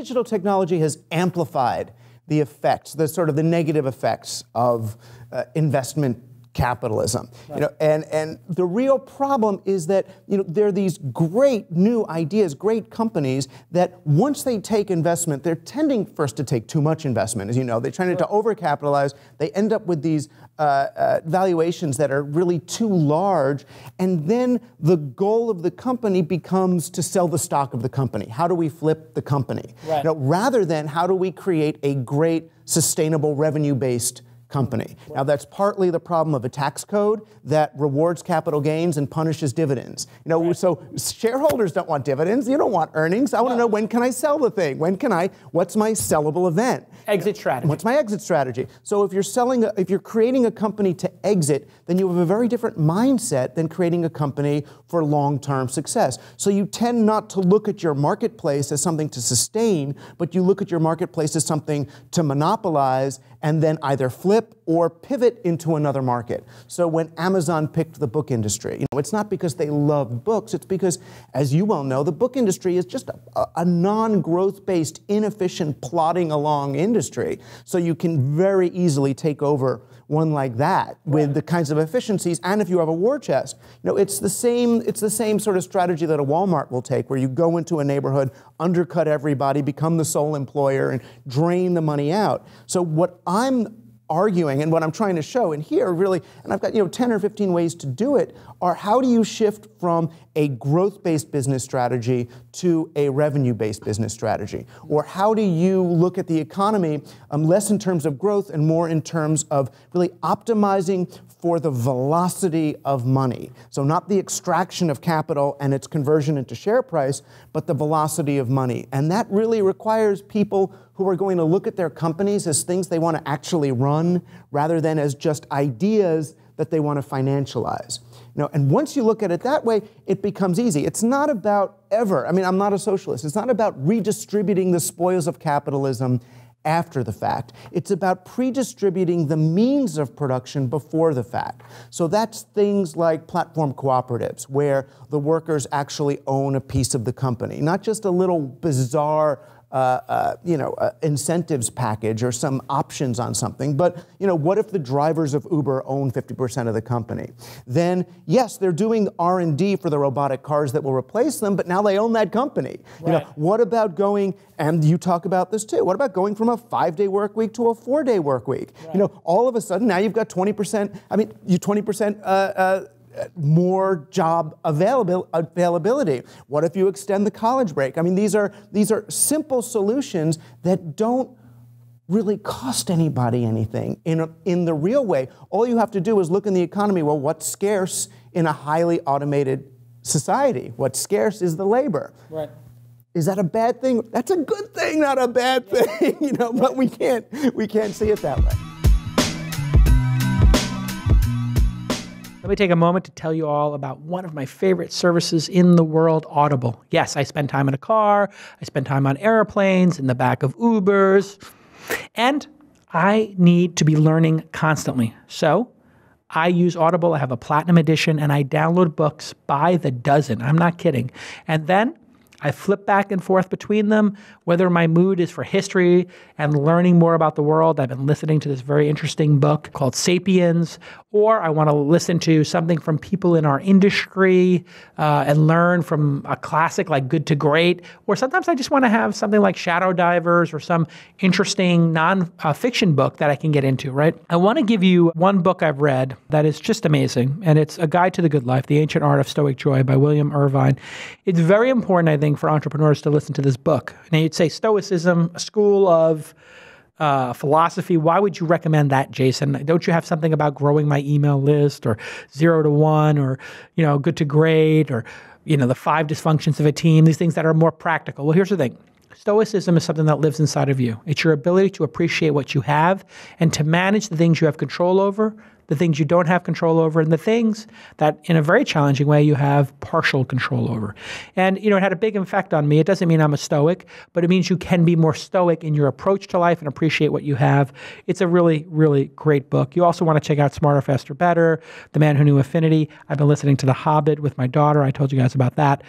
digital technology has amplified the effects, the sort of the negative effects of investment capitalism. Right. And the real problem is that there are these great new ideas, great companies that once they take investment, they're tending first to take too much investment, as you know. They're trying to overcapitalize. They end up with these valuations that are really too large, and then the goal of the company becomes to sell the stock of the company. How do we flip the company? Right. Rather than how do we create a great, sustainable, revenue-based company. Now that's partly the problem of a tax code that rewards capital gains and punishes dividends. So shareholders don't want dividends, you don't want earnings. I want to know, when can I sell the thing? What's my sellable event? Exit strategy. What's my exit strategy? So if you're creating a company to exit, then you have a very different mindset than creating a company for long-term success. So you tend not to look at your marketplace as something to sustain, but you look at your marketplace as something to monopolize and then either flip or pivot into another market. So when Amazon picked the book industry, it's not because they loved books, it's because, as you well know, the book industry is just a non-growth-based, inefficient, plodding along industry. So you can very easily take over one like that with the kinds of efficiencies, and if you have a war chest, it's the same sort of strategy that a Walmart will take, where you go into a neighborhood, undercut everybody, become the sole employer, and drain the money out. So what I'm arguing and what I'm trying to show in here really, and I've got 10 or 15 ways to do it, are how do you shift from a growth-based business strategy to a revenue-based business strategy? Or how do you look at the economy less in terms of growth and more in terms of really optimizing for the velocity of money? So not the extraction of capital and its conversion into share price, but the velocity of money. And that really requires people who are going to look at their companies as things they want to actually run rather than as just ideas that they want to financialize. And once you look at it that way, it becomes easy. It's not about I'm not a socialist. It's not about redistributing the spoils of capitalism after the fact. It's about predistributing the means of production before the fact. So that's things like platform cooperatives, where the workers actually own a piece of the company, not just a little bizarre incentives package or some options on something, but what if the drivers of Uber own 50% of the company? Then yes, they're doing R&D for the robotic cars that will replace them, but now they own that company. Right. What about going, and you talk about this too, what about going from a 5-day work week to a 4-day work week? Right. All of a sudden now you've got 20%, 20% more job availability. What if you extend the college break? These are simple solutions that don't really cost anybody anything in the real way. All you have to do is look in the economy. Well, what's scarce in a highly automated society? What's scarce is the labor. Right. Is that a bad thing? That's a good thing, not a bad thing. But we can't see it that way. Let me take a moment to tell you all about one of my favorite services in the world, Audible. Yes, I spend time in a car, I spend time on airplanes, in the back of Ubers, and I need to be learning constantly. So I use Audible, I have a platinum edition, and I download books by the dozen. I'm not kidding. And then I flip back and forth between them, whether my mood is for history and learning more about the world. I've been listening to this very interesting book called Sapiens, or I want to listen to something from people in our industry and learn from a classic like Good to Great, or sometimes I just want to have something like Shadow Divers or some interesting non-fiction book that I can get into, right? I want to give you one book I've read that is just amazing, and it's A Guide to the Good Life, The Ancient Art of Stoic Joy by William Irvine. It's very important, I think, for entrepreneurs to listen to this book. Now, you'd say Stoicism, a school of philosophy. Why would you recommend that, Jason? Don't you have something about growing my email list, or 0 to 1, or Good to Great, or the 5 dysfunctions of a team? These things that are more practical. Well, here's the thing. Stoicism is something that lives inside of you. It's your ability to appreciate what you have and to manage the things you have control over, the things you don't have control over, and the things that, in a very challenging way, you have partial control over. And, it had a big effect on me. It doesn't mean I'm a Stoic, but it means you can be more stoic in your approach to life and appreciate what you have. It's a really, really great book. You also want to check out Smarter, Faster, Better, The Man Who Knew Affinity. I've been listening to The Hobbit with my daughter. I told you guys about that.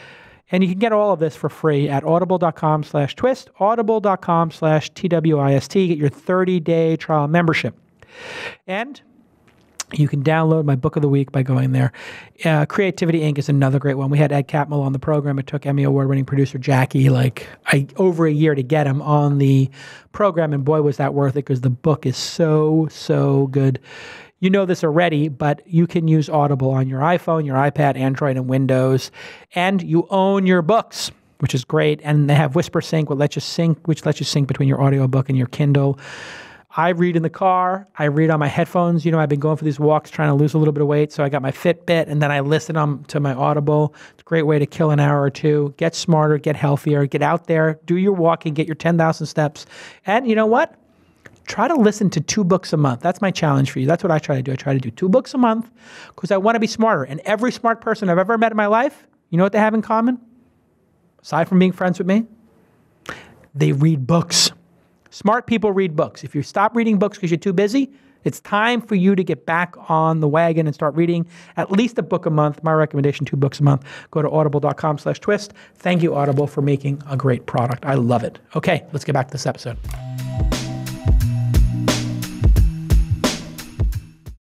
And you can get all of this for free at audible.com/twist, audible.com/TWIST. Get your 30-day trial membership. And you can download my book of the week by going there. Creativity Inc. is another great one. We had Ed Catmull on the program. It took Emmy Award-winning producer Jackie over a year to get him on the program, and boy, was that worth it, because the book is so, so good. You know this already, but you can use Audible on your iPhone, your iPad, Android, and Windows, and you own your books, which is great. And they have Whisper Sync, which lets you sync between your audiobook and your Kindle. I read in the car. I read on my headphones. You know, I've been going for these walks trying to lose a little bit of weight, so I got my Fitbit, and then I listen to my Audible. It's a great way to kill an hour or two, get smarter, get healthier, get out there, do your walking, get your 10,000 steps. And you know what? Try to listen to 2 books a month. That's my challenge for you. That's what I try to do. I try to do 2 books a month because I want to be smarter. And every smart person I've ever met in my life, you know what they have in common? Aside from being friends with me, they read books. Smart people read books. If you stop reading books because you're too busy, it's time for you to get back on the wagon and start reading at least a book a month. My recommendation, 2 books a month. Go to audible.com/twist. Thank you, Audible, for making a great product. I love it. Okay, let's get back to this episode.